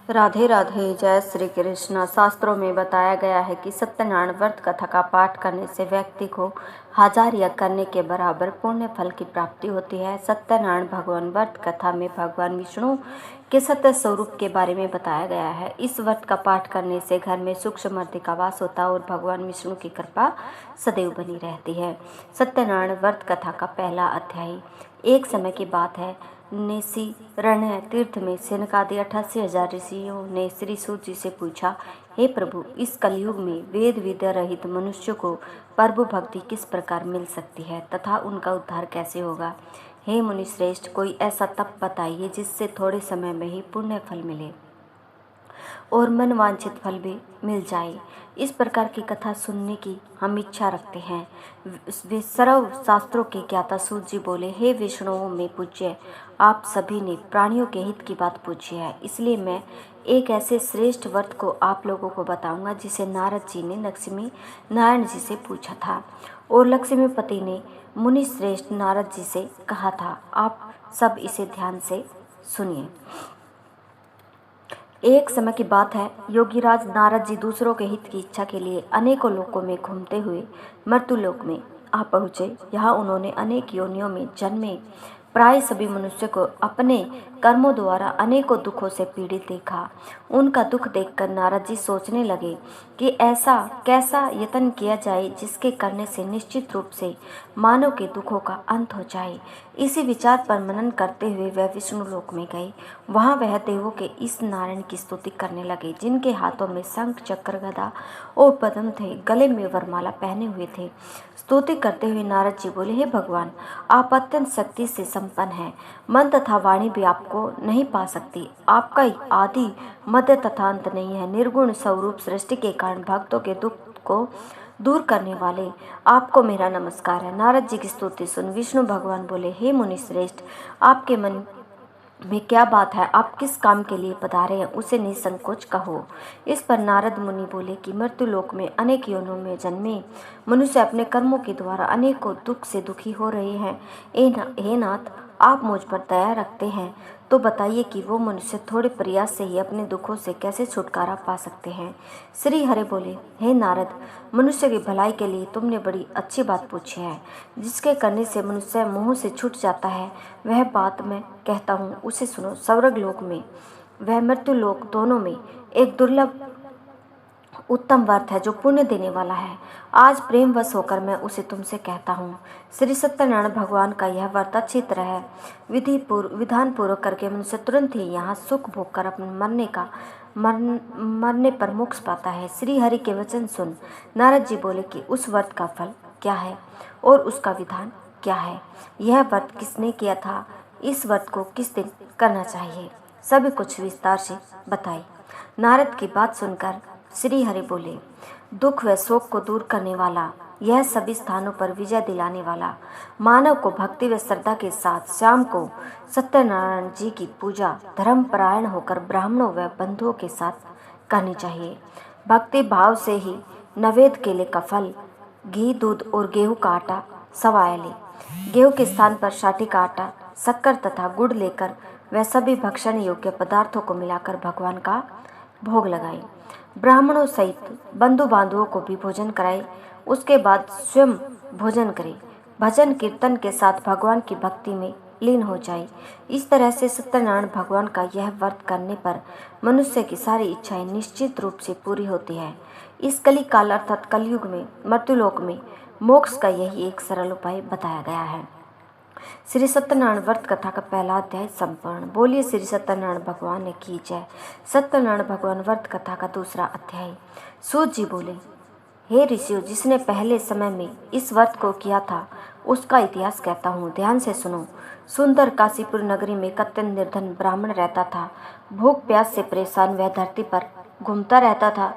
राधे राधे। जय श्री कृष्ण। शास्त्रों में बताया गया है कि सत्यनारायण व्रत कथा का पाठ करने से व्यक्ति को 1000 यज्ञ करने के बराबर पुण्य फल की प्राप्ति होती है। सत्यनारायण भगवान व्रत कथा में भगवान विष्णु के सत्य स्वरूप के बारे में बताया गया है। इस व्रत का पाठ करने से घर में सुख समृद्धि का वास होता है और भगवान विष्णु की कृपा सदैव बनी रहती है। सत्यनारायण व्रत कथा का पहला अध्याय। एक समय की बात है, नेसीरण्य तीर्थ में सनकादि 88,000 ऋषियों ने श्री सूत जी से पूछा, हे प्रभु, इस कलयुग में वेद विद्या रहित मनुष्य को प्रभु भक्ति किस प्रकार मिल सकती है तथा उनका उद्धार कैसे होगा। हे मुनि श्रेष्ठ, कोई ऐसा तप बताइए जिससे थोड़े समय में ही पुण्य फल मिले और मनवांछित फल भी मिल जाए। इस प्रकार की कथा सुनने की हम इच्छा रखते हैं। वे सर्व शास्त्रों के ज्ञाता सूत जी बोले, हे विष्णुओं में पूज्य, आप सभी ने प्राणियों के हित की बात पूछी है, इसलिए मैं एक ऐसे श्रेष्ठ व्रत को आप लोगों को बताऊंगा जिसे नारद जी ने लक्ष्मी नारायण जी से पूछा था और लक्ष्मीपति ने मुनि श्रेष्ठ नारद जी से कहा था। आप सब इसे ध्यान से सुनिए। एक समय की बात है, योगीराज नारद जी दूसरों के हित की इच्छा के लिए अनेकों लोकों में घूमते हुए मर्त्युलोक में आ पहुँचे। यहाँ उन्होंने अनेक योनियों में जन्मे प्राय सभी मनुष्य को अपने कर्मों द्वारा अनेकों दुखों से पीड़ित देखा। उनका दुख देखकर नारद जी सोचने लगे कि ऐसा कैसा यत्न किया जाए जिसके करने से निश्चित रूप से मानव के दुखों का अंत हो जाए। इसी विचार पर मनन करते हुए वह विष्णु लोक में गए। वहाँ वह देवों के इस नारायण की स्तुति करने लगे, जिनके हाथों में शंख चक्र गदा और पद्म थे, गले में वरमाला पहने हुए थे। स्तुति करते हुए नारद जी बोले, हे भगवान, आप अत्यंत शक्ति से संपन्न हैं। मन तथा वाणी भी आपको नहीं पा सकती। आपका आदि मध्य तथा अंत नहीं है। निर्गुण स्वरूप सृष्टि के कारण भक्तों के दुख को दूर करने वाले आपको मेरा नमस्कार है। नारद जी की स्तुति सुन विष्णु भगवान बोले, हे मुनि श्रेष्ठ, आपके मन में क्या बात है? आप किस काम के लिए पधारे हैं, उसे निसंकोच कहो। इस पर नारद मुनि बोले कि मृत्युलोक में अनेक योनियों में जन्मे मनुष्य अपने कर्मों के द्वारा अनेकों दुख से दुखी हो रहे हैं। हे नाथ, आप मुझ पर दया रखते हैं तो बताइए कि वो मनुष्य थोड़े प्रयास से ही अपने दुखों से कैसे छुटकारा पा सकते हैं। श्री हरि बोले, हे नारद, मनुष्य की भलाई के लिए तुमने बड़ी अच्छी बात पूछी है। जिसके करने से मनुष्य मोह से छूट जाता है, वह बात मैं कहता हूँ, उसे सुनो। स्वर्ग लोक में वह मृत्यु लोक दोनों में एक दुर्लभ उत्तम व्रत है जो पुण्य देने वाला है। आज प्रेमवश होकर मैं उसे तुमसे कहता हूँ। श्री सत्यनारायण भगवान का यह व्रत अच्छी तरह विधान पूर्वक करके मनुष्य तुरंत ही यहाँ सुख भोग कर अपने मरने पर मोक्ष पाता है। श्री हरि के वचन सुन नारद जी बोले कि उस व्रत का फल क्या है और उसका विधान क्या है। यह व्रत किसने किया था, इस व्रत को किस दिन करना चाहिए, सभी कुछ विस्तार से बताए। नारद की बात सुनकर श्री हरि बोले, दुख व शोक को दूर करने वाला, यह सभी स्थानों पर विजय दिलाने वाला, मानव को भक्ति व श्रद्धा के साथ शाम को सत्यनारायण जी की पूजा धर्मपरायण होकर ब्राह्मणों व बंधुओं के साथ करनी चाहिए। भक्ति भाव से ही नैवेद्य केले का फल, घी, दूध और गेहूं का आटा सवाया ले। गेहूं के स्थान पर शाटी का आटा, शक्कर तथा गुड़ लेकर वह सभी भक्षण योग्य पदार्थों को मिलाकर भगवान का भोग लगाए। ब्राह्मणों सहित बंधु बांधवों को भी भोजन कराए। उसके बाद स्वयं भोजन करे। भजन कीर्तन के साथ भगवान की भक्ति में लीन हो जाए। इस तरह से सत्यनारायण भगवान का यह व्रत करने पर मनुष्य की सारी इच्छाएं निश्चित रूप से पूरी होती है। इस कली काल अर्थात कलयुग में मर्त्युलोक में मोक्ष का यही एक सरल उपाय बताया गया है। श्री सत्यनारायण व्रत कथा का पहला अध्याय संपूर्ण। बोलिए श्री सत्यनारायण भगवान ने की जय। सत्यनारायण भगवान व्रत कथा का दूसरा अध्याय। सूत जी बोले, हे ऋषियों, जिसने पहले समय में इस व्रत को किया था उसका इतिहास कहता हूँ, ध्यान से सुनो। सुंदर काशीपुर नगरी में एक अत्यंत निर्धन ब्राह्मण रहता था। भूख प्यास से परेशान वह धरती पर घूमता रहता था।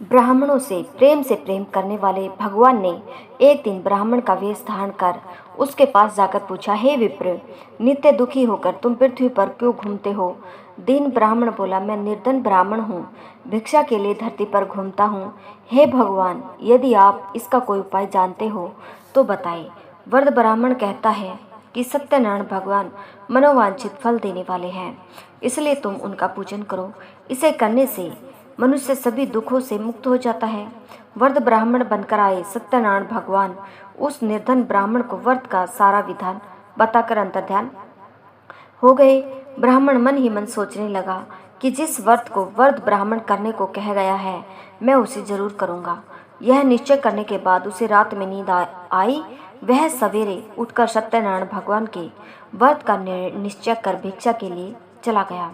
ब्राह्मणों से प्रेम करने वाले भगवान ने एक दिन ब्राह्मण का वेश धारण कर उसके पास जाकर पूछा, हे विप्र, नित्य दुखी होकर तुम पृथ्वी पर क्यों घूमते हो? दीन ब्राह्मण बोला, मैं निर्धन ब्राह्मण हूँ, भिक्षा के लिए धरती पर घूमता हूँ। हे भगवान, यदि आप इसका कोई उपाय जानते हो तो बताइए। वृद्ध ब्राह्मण कहता है, कि सत्यनारायण भगवान मनोवांछित फल देने वाले हैं, इसलिए तुम उनका पूजन करो। इसे करने से मनुष्य सभी दुखों से मुक्त हो जाता है। वर्ध ब्राह्मण बनकर आए सत्यनारायण भगवान उस निर्धन ब्राह्मण को व्रत का सारा विधान बताकर अंतर्ध्यान हो गए। ब्राह्मण मन ही मन सोचने लगा कि जिस व्रत को वर्ध ब्राह्मण करने को कहा गया है, मैं उसे जरूर करूँगा। यह निश्चय करने के बाद उसे रात में नींद आई। वह सवेरे उठकर सत्यनारायण भगवान के व्रत का निश्चय कर भिक्षा के लिए चला गया।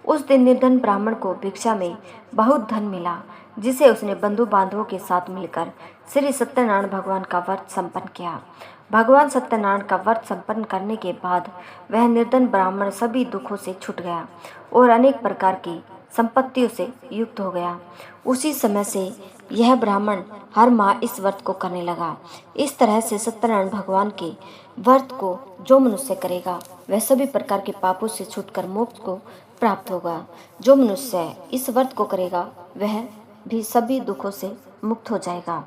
उस दिन निर्धन ब्राह्मण को भिक्षा में बहुत धन मिला, जिसे उसने बंधु बांधवों के साथ मिलकर श्री सत्यनारायण भगवान का व्रत संपन्न किया। भगवान सत्यनारायण का व्रत संपन्न करने के बाद वह निर्धन ब्राह्मण सभी दुखों से छूट गया और अनेक प्रकार की संपत्तियों से युक्त हो गया। उसी समय से यह ब्राह्मण हर माह इस व्रत को करने लगा। इस तरह से सत्यनारायण भगवान के व्रत को जो मनुष्य करेगा, वह सभी प्रकार के पापों से छूटकर मोक्ष को प्राप्त होगा। जो मनुष्य इस व्रत को करेगा, वह भी सभी दुखों से मुक्त हो जाएगा।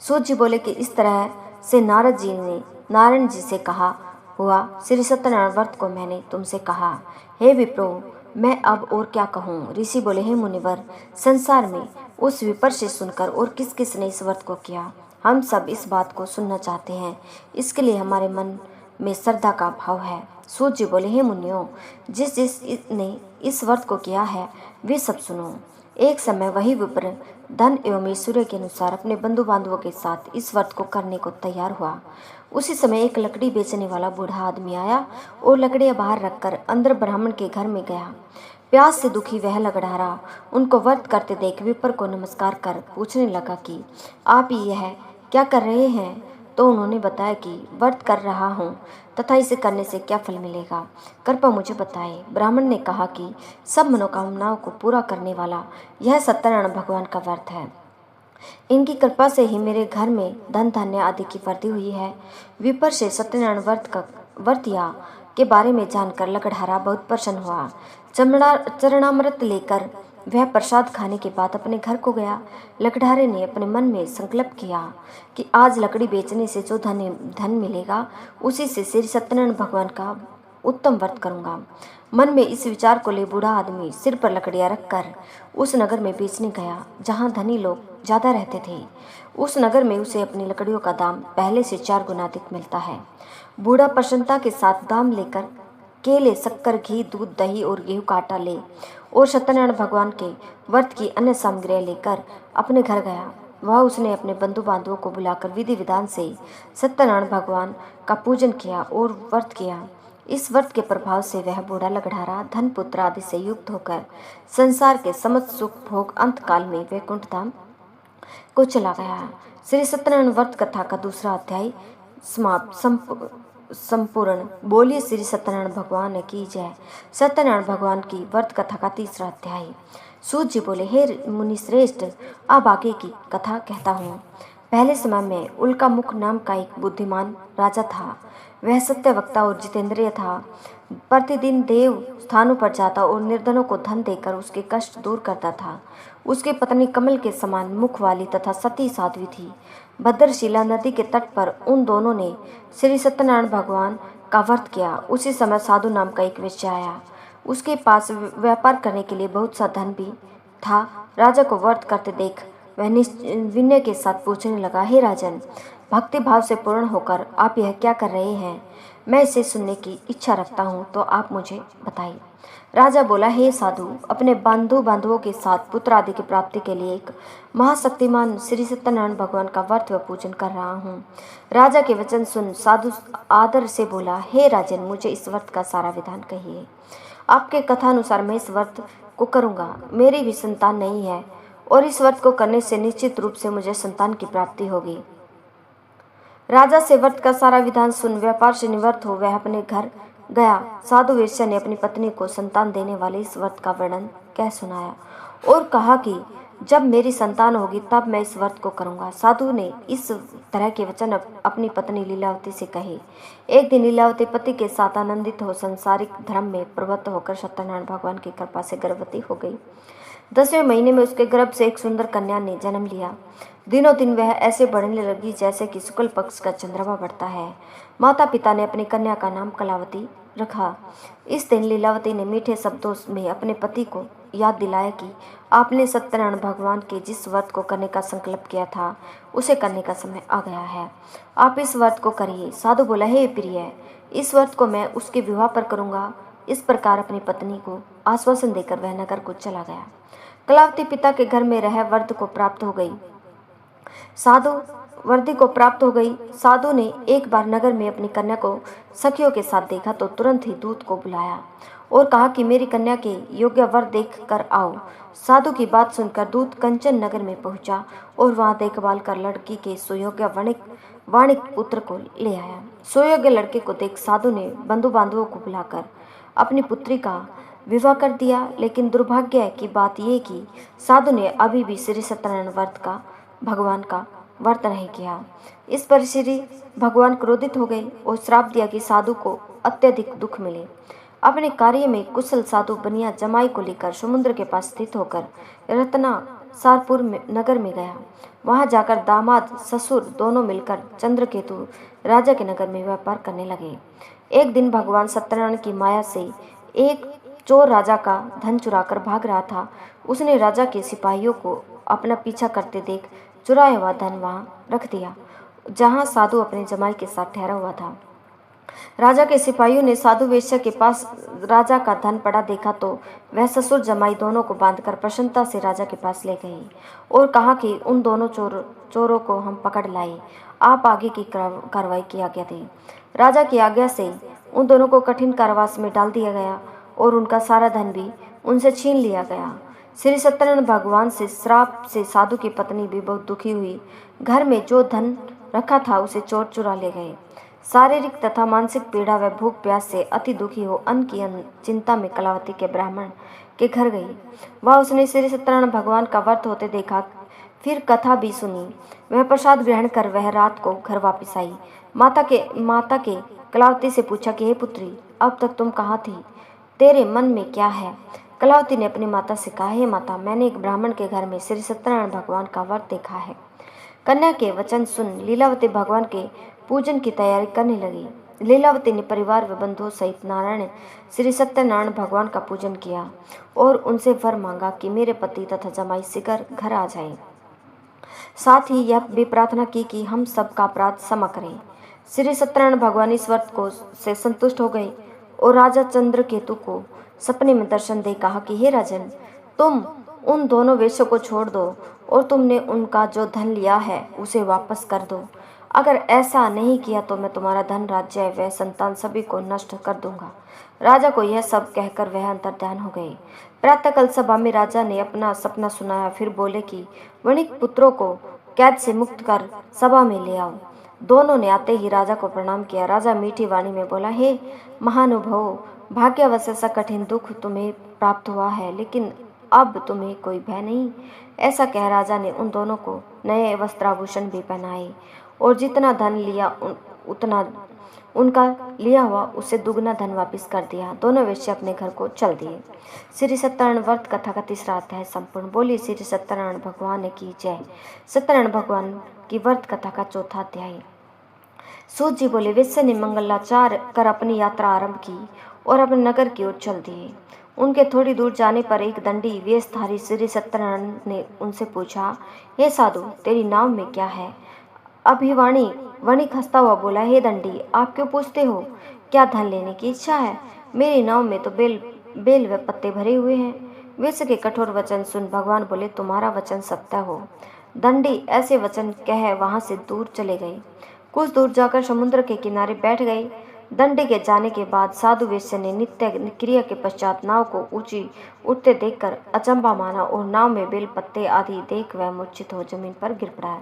सूत जी बोले कि इस तरह से नारद जी ने नारायण जी से कहा हुआ श्री सत्यनारायण व्रत को मैंने तुमसे कहा। हे विप्रो, मैं अब और क्या कहूँ। ऋषि बोले, हे मुनिवर, संसार में उस विपर से सुनकर और किस किस ने इस व्रत को किया, हम सब इस बात को सुनना चाहते हैं। इसके लिए हमारे मन में श्रद्धा का भाव है। सूत जी बोले, हे मुनियों, जिस जिस ने इस व्रत को किया है, वे सब सुनो। एक समय वही विप्र धन एवं ऐश्वर्य के अनुसार अपने बंधु बांधवों के साथ इस व्रत को करने को तैयार हुआ। उसी समय एक लकड़ी बेचने वाला बूढ़ा आदमी आया और लकड़ियां बाहर रखकर अंदर ब्राह्मण के घर में गया। प्यास से दुखी वह लकड़हारा उनको व्रत करते देख विप्र को नमस्कार कर पूछने लगा कि आप यह क्या कर रहे हैं। तो उन्होंने बताया कि व्रत कर रहा हूँ तथा इसे करने से क्या फल मिलेगा, कृपया मुझे बताए। ब्राह्मण ने कहा कि सब मनोकामनाओं को पूरा करने वाला यह सत्यनारायण भगवान का व्रत है। इनकी कृपा से ही मेरे घर में धन धान्य आदि की वृद्धि हुई है। विपर से सत्यनारायण व्रतिया के बारे में जानकर लकड़हारा बहुत प्रसन्न हुआ। चरणामृत लेकर वह प्रसाद खाने के बाद अपने घर को गया। लकड़हारे ने अपने मन में संकल्प किया कि आज लकड़ी बेचने से जो धन मिलेगा, उसी से श्री सत्यनारायण भगवान का उत्तम व्रत करूंगा। मन में इस विचार को ले बूढ़ा आदमी सिर पर लकड़ियां रखकर उस नगर में बेचने गया जहां धनी लोग ज़्यादा रहते थे। उस नगर में उसे अपनी लकड़ियों का दाम पहले से 4 गुना अधिक मिलता है। बूढ़ा प्रसन्नता के साथ दाम लेकर केले, शक्कर, घी, दूध, दही और गेहूं का आटा ले और सत्यनारायण भगवान के व्रत की अन्य सामग्रियाँ लेकर अपने घर गया। वह उसने अपने बंधु बांधवों को बुलाकर विधि विधान से सत्यनारायण भगवान का पूजन किया और व्रत किया। इस व्रत के प्रभाव से वह बूढ़ा लकड़हारा धन पुत्र आदि से युक्त होकर संसार के समस्त सुख भोग अंत काल में वैकुंठ धाम को चला गया। श्री सत्यनारायण व्रत कथा का दूसरा अध्याय संपूर्ण। बोलिए श्री सत्यनारायण भगवान की जय। सत्यनारायण भगवान की व्रत कथा का तीसरा अध्याय। सूत जी बोले, हे मुनि श्रेष्ठ, अब आगे की कथा कहता हूँ। पहले समय में उल्का मुख नाम का एक बुद्धिमान राजा था। वह सत्यवक्ता और जितेंद्रिय था। प्रतिदिन देव स्थानों पर जाता और निर्धनों को धन देकर उसके कष्ट दूर करता था। उसकी पत्नी कमल के समान मुख वाली तथा सती साध्वी थी। भद्रशिला नदी के तट पर उन दोनों ने श्री सत्यनारायण भगवान का व्रत किया। उसी समय साधु नाम का एक वेश्या आया। उसके पास व्यापार करने के लिए बहुत सा धन भी था। राजा को व्रत करते देख वह विनय के साथ पूछने लगा, हे राजन, भक्ति भाव से पूर्ण होकर आप यह क्या कर रहे हैं? मैं इसे सुनने की इच्छा रखता हूँ, तो आप मुझे बताइए। राजा बोला, हे साधु, अपने बंधु बांधवों के साथ पुत्र आदि की प्राप्ति के लिए एक महाशक्तिमान श्री सत्यनारायण भगवान का व्रत व पूजन कर रहा हूँ। राजा के वचन सुन साधु आदर से बोला, हे राजन, मुझे इस व्रत का सारा विधान कहिए। आपके कथानुसार मैं इस व्रत को करूँगा। मेरी भी संतान नहीं है और इस व्रत को करने से निश्चित रूप से मुझे संतान की प्राप्ति होगी। राजा से व्रत का सारा विधान सुन व्यापार से निवृत्त हो वह अपने घर गया। साधु वेश्या ने अपनी पत्नी को संतान देने वाले इस व्रत का वर्णन कह सुनाया और कहा कि जब मेरी संतान होगी तब मैं इस व्रत को करूँगा। साधु ने इस तरह के वचन अपनी पत्नी लीलावती से कहे। एक दिन लीलावती पति के साथ आनंदित हो सांसारिक धर्म में प्रवृत्त होकर सत्यनारायण भगवान की कृपा से गर्भवती हो गई। 10वें महीने में उसके गर्भ से एक सुंदर कन्या ने जन्म लिया। दिनों दिन वह ऐसे बढ़ने लगी जैसे कि शुक्ल पक्ष का चंद्रमा बढ़ता है। माता पिता ने अपनी कन्या का नाम कलावती रखा। इस दिन लीलावती ने मीठे शब्दों में अपने पति को याद दिलाया कि आपने सत्यनारायण भगवान के जिस व्रत को करने का संकल्प किया था उसे करने का समय आ गया है। आप इस व्रत को करिए। साधु बोला, हे प्रिय, इस व्रत को मैं उसके विवाह पर करूँगा। इस प्रकार अपनी पत्नी को आश्वासन देकर वह नगर को चला गया। कलावती पिता के घर में रह वर्दी को प्राप्त हो गई। साधु ने एक बार नगर में अपनी कन्या को सखियों के साथ देखा तो तुरंत ही दूत को बुलाया और कहा कि मेरी कन्या के योग्य वर देख कर आओ। साधु की बात सुनकर दूत कंचन नगर में पहुंचा और वहां देखभाल कर लड़की के सुयोग्य वाणिक पुत्र को ले आया। सुयोग्य लड़के को देख साधु ने बंधु बांधवों को बुलाकर अपनी पुत्री का विवाह कर दिया। लेकिन दुर्भाग्य की बात यह कि साधु ने अभी भी श्री सत्यनारायण भगवान का व्रत नहीं किया। इस पर श्री भगवान क्रोधित हो गए और श्राप दिया कि साधु को अत्यधिक दुख मिले। अपने कार्य में कुशल साधु बनिया जमाई को लेकर समुद्र के पास स्थित होकर रत्नासारपुर नगर में गया। वहां जाकर दामाद ससुर दोनों मिलकर चंद्रकेतु राजा के नगर में व्यापार करने लगे। एक दिन भगवान सत्यनारायण की माया से एक चोर राजा का धन चुराकर भाग रहा था। उसने राजा के सिपाहियों को अपना पीछा करते देख चुराया हुआ धन वहां रख दिया जहां साधु अपने जमाई के साथ ठहरा हुआ था। राजा के सिपाहियों ने साधु वेश्या के पास राजा का धन पड़ा देखा तो वह ससुर जमाई दोनों को बांधकर प्रसन्नता से राजा के पास ले गई और कहा कि उन दोनों चोरों को हम पकड़ लाए। आप आगे की कार्रवाई की आज्ञा दें। राजा की आज्ञा से उन दोनों को कठिन कारावास में डाल दिया गया और उनका सारा धन भी उनसे छीन लिया गया। श्री सत्यनारायण भगवान से श्राप से साधु की पत्नी भी बहुत दुखी हुई। घर में जो धन रखा था उसे चोर चुरा ले गए। शारीरिक तथा मानसिक पीड़ा व भूख प्यास से अति दुखी हो अन्न की चिंता में कलावती के ब्राह्मण के घर गई। वह उसने श्री सत्यनारायण भगवान का व्रत होते देखा। फिर कथा भी सुनी। वह प्रसाद ग्रहण कर वह रात को घर वापस आई। माता के कलावती से पूछा कि हे पुत्री, अब तक तुम कहाँ थी? तेरे मन में क्या है? कलावती ने अपनी माता से कहा, हे माता, मैंने एक ब्राह्मण के घर में श्री सत्यनारायण भगवान का व्रत देखा है। कन्या के वचन सुन लीलावती भगवान के पूजन की तैयारी करने लगी। लीलावती ने परिवार व बंधुओं सहित श्री सत्यनारायण भगवान का पूजन किया और उनसे वर मांगा कि मेरे पति तथा जमाई शीघ्र घर आ जाएं। साथ ही यह भी प्रार्थना की कि हम सबका अपराध क्षमा करें। श्री सत्यनारायण भगवान इस व्रत को से संतुष्ट हो गए और राजा चंद्रकेतु को सपने में दर्शन दे कहा कि हे राजन, तुम उन दोनों वेश्यों को छोड़ दो और तुमने उनका जो धन लिया है उसे वापस कर दो। अगर ऐसा नहीं किया तो मैं तुम्हारा धन, राज्य व संतान सभी को नष्ट कर दूंगा। राजा को यह सब कहकर वह अंतर्ध्यान हो गए। प्रातःकाल सभा में राजा ने अपना सपना सुनाया। फिर बोले कि वणिक पुत्रों को कैद से मुक्त कर सभा में ले आओ। दोनों ने आते ही राजा को प्रणाम किया। राजा मीठी वाणी में बोला, हे महानुभावों, भाग्यवश ऐसा कठिन दुख तुम्हें प्राप्त हुआ है, लेकिन अब तुम्हें कोई भय नहीं। ऐसा कह राजा ने उन दोनों को नए वस्त्राभूषण भी पहनाए और जितना धन लिया उतना उनका लिया हुआ उससे दुगना धन वापस कर दिया। दोनों वेश्या अपने घर को चल दिए। श्री सत्यनारायण व्रत कथा का तीसरा अध्याय संपूर्ण। बोली श्री सत्यनारायण भगवान की जय। सत्यनारायण भगवान की व्रत कथा का चौथा अध्याय। सूत जी बोले, वेश्या ने मंगलाचार कर अपनी यात्रा आरंभ की और अपने नगर की ओर चल दिए। उनके थोड़ी दूर जाने पर एक दंडी वेशधारी श्री सत्यनारायण ने उनसे पूछा, हे साधु, तेरी नाव में क्या है? वणिक हंसता हुआ बोला, हे दंडी, आप क्यों पूछते हो? क्या धन लेने की इच्छा है? मेरी नाव में तो बेल व पत्ते भरे हुए हैं। वेश्या के कठोर वचन सुन भगवान बोले, तुम्हारा वचन सत्य हो। दंडी ऐसे वचन कह वहां से दूर चले गए। कुछ दूर जाकर समुद्र के किनारे बैठ गए। दंडी के जाने के बाद साधु वेश्या ने नित्य क्रिया के पश्चात नाव को ऊंची उठते देखकर अचंभा माना और नाव में बेल पत्ते आदि देख वह मूर्छित हो जमीन पर गिर पड़ा।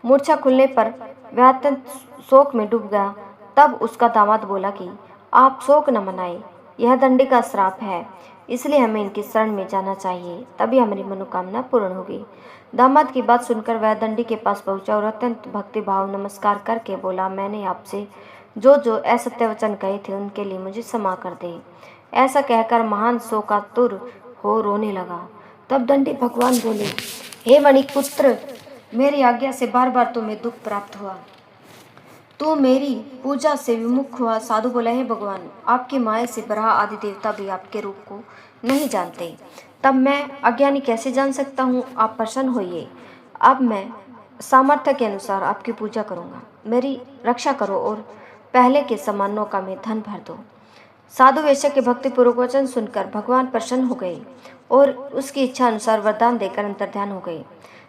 मूर्छा खुलने पर वह अत्यंत शोक में डूब गया। तब उसका दामाद बोला कि आप शोक न मनाए, यह दंडी का श्राप है। इसलिए हमें इनकी शरण में जाना चाहिए, तभी हमारी मनोकामना पूर्ण होगी। दामाद की बात सुनकर वह दंडी के पास पहुंचा और अत्यंत भक्तिभाव नमस्कार करके बोला, मैंने आपसे जो जो असत्य वचन कहे थे उनके लिए मुझे क्षमा कर दे। ऐसा कहकर महान शोकातुर हो रोने लगा। तब दंडी भगवान बोले, हे वणिक पुत्र, मेरी आज्ञा से बार बार तुम्हें दुख प्राप्त हुआ, तू मेरी पूजा से विमुख हुआ। साधु बोला, हे भगवान, आपकी माया से बराह आदि देवता भी आपके रूप को नहीं जानते, तब मैं अज्ञानी कैसे जान सकता हूँ। आप प्रसन्न होइए, अब मैं सामर्थ्य के अनुसार आपकी पूजा करूँगा। मेरी रक्षा करो और पहले के समान नौका में धन भर दो। साधु वेश्या के भक्तिपूर्वक वचन सुनकर भगवान प्रसन्न हो गए और उसकी इच्छा अनुसार वरदान देकर अंतर्ध्यान हो गए।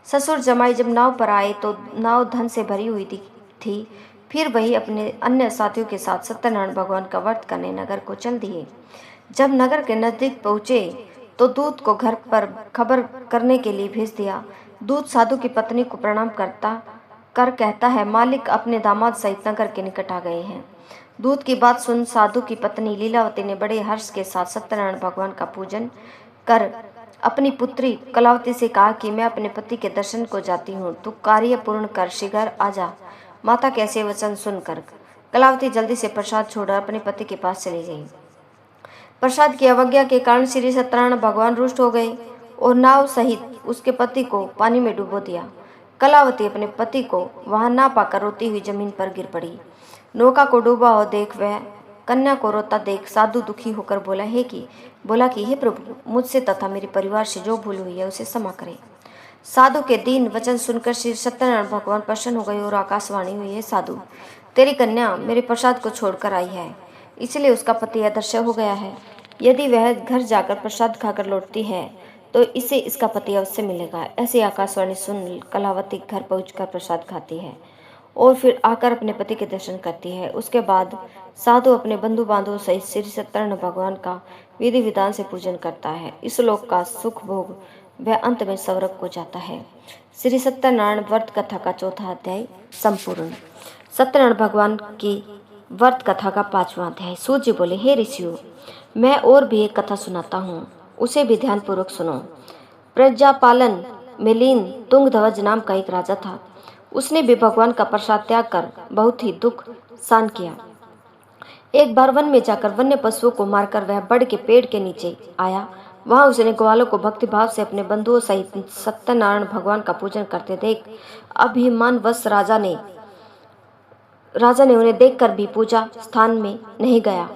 ससुर जमाई जब नाव पर आए तो नाव धन से भरी हुई थी। फिर वही अपने अन्य साथियों के साथ सत्यनारायण भगवान का व्रत करने नगर को चल दिए। जब नगर के नजदीक पहुँचे तो दूत को घर पर खबर करने के लिए भेज दिया। दूत साधु की पत्नी को प्रणाम कहता है, मालिक अपने दामाद सहित नगर के निकट आ गए हैं। दूत की बात सुन साधु की पत्नी लीलावती ने बड़े हर्ष के साथ सत्यनारायण भगवान का पूजन कर अपनी पुत्री कलावती से कहा कि मैं अपने पति के दर्शन को जाती हूँ, तू कार्य पूर्ण कर शीघ्र आ जा। माता के ऐसे वचन सुनकर कलावती जल्दी से प्रसाद छोड़कर अपने पति के पास चली गई। प्रसाद की अवज्ञा के कारण श्री सत्यनारायण भगवान रुष्ट हो गए और नाव सहित उसके पति को पानी में डुबो दिया। कलावती अपने पति को वहां ना पाकर रोती हुई जमीन पर गिर पड़ी। नौका को डूबा हो देख वह कन्या को रोता देख साधु दुखी होकर बोला कि हे प्रभु, मुझसे तथा मेरे परिवार से जो भूल हुई है उसे क्षमा करें। साधु के दीन वचन सुनकर श्री सत्यनारायण भगवान प्रसन्न हो गए और आकाशवाणी हुई, है साधु, तेरी कन्या मेरे प्रसाद को छोड़कर आई है, इसलिए उसका पति अदृश्य हो गया है। यदि वह घर जाकर प्रसाद खाकर लौटती है तो इसे इसका पति अवश्य मिलेगा। ऐसी आकाशवाणी सुन कलावती घर पहुंचकर प्रसाद खाती है और फिर आकर अपने पति के दर्शन करती है। उसके बाद साधु अपने बंधु बांधवों सहित श्री सत्यनारायण भगवान का विधि विधान से पूजन करता है। इस लोक का सुख भोग वह अंत में स्वर्ग को जाता है। श्री सत्यनारायण व्रत कथा का चौथा अध्याय संपूर्ण। सत्यनारायण भगवान की व्रत कथा का 5वां अध्याय। सूत जी बोले, हे ऋषियों, मैं और भी एक कथा सुनाता हूँ, उसे भी ध्यान पूर्वक सुनो। प्रजापालन में लीन तुंगध्वज नाम का एक राजा था। उसने भी भगवान का प्रसाद त्याग कर बहुत ही दुख सहन किया। एक बार वन में जाकर वन्य पशुओं को मारकर वह बड़ के पेड़ के नीचे आया। वहां उसने ग्वालों को भक्तिभाव से अपने बंधुओं सहित सत्यनारायण भगवान का पूजन करते देख अभिमानवश राजा ने उन्हें देखकर भी पूजा स्थान में नहीं गया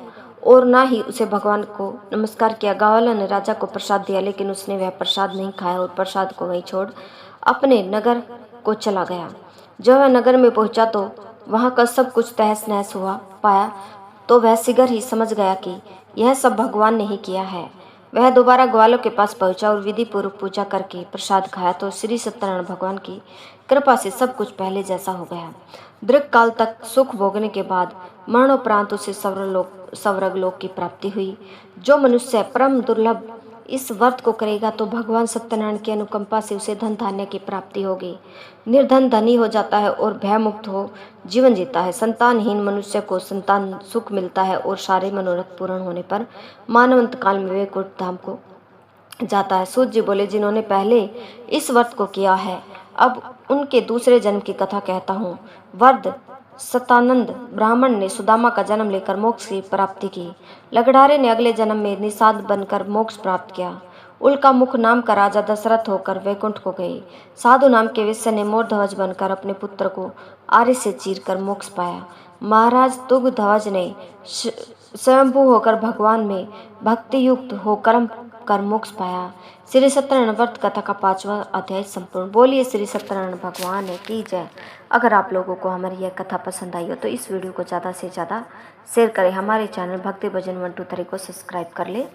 और ना ही उसे भगवान को नमस्कार किया। ग्वालों ने राजा को प्रसाद दिया, लेकिन उसने वह प्रसाद नहीं खाया और प्रसाद को वहीं छोड़ अपने नगर को चला गया। जब वह नगर में पहुंचा तो वहां का सब कुछ तहस नहस हुआ पाया तो वह शीघ्र ही समझ गया कि यह सब भगवान ने ही किया है। वह दोबारा ग्वालों के पास पहुंचा और विधि पूर्वक पूजा करके प्रसाद खाया तो श्री सत्यनारायण भगवान की कृपा से सब कुछ पहले जैसा हो गया। दीर्घ काल तक सुख भोगने के बाद मरणोपरांत उसे स्वर्ग लोक की प्राप्ति हुई। जो मनुष्य परम दुर्लभ इस व्रत को करेगा तो भगवान सत्यनारायण की अनुकंपा से उसे धन धान्य की प्राप्ति होगी। निर्धन धनी हो जाता है और भयमुक्त हो जीवन जीता है। संतानहीन मनुष्य को संतान सुख मिलता है और सारे मनोरथ पूर्ण होने पर मानवंत काल में वैकुंठ धाम को जाता है। सूत जी बोले, जिन्होंने पहले इस व्रत को किया है अब उनके दूसरे जन्म की कथा कहता हूँ। वर्द सतानंद ब्राह्मण ने सुदामा का जन्म लेकर मोक्ष की प्राप्ति की। लगड़ारे ने अगले जन्म में निषाद बनकर मोक्ष प्राप्त किया। उल्का मुख नाम का राजा दशरथ होकर वैकुंठ को गए। साधु नाम के वेश्य ने मोरध्वज बनकर अपने पुत्र को आरे से चीरकर मोक्ष पाया। महाराज तुंगध्वज ने स्वयंभू होकर भगवान में भक्ति युक्त हो कर्म कर मोक्ष पाया। श्री सत्यनारायण व्रत कथा का 5वां अध्याय संपूर्ण। बोलिए श्री सत्यनारायण भगवान की जय। अगर आप लोगों को हमारी यह कथा पसंद आई हो तो इस वीडियो को ज़्यादा से ज़्यादा शेयर करें। हमारे चैनल भक्ति भजन 1 2 3 को सब्सक्राइब कर ले।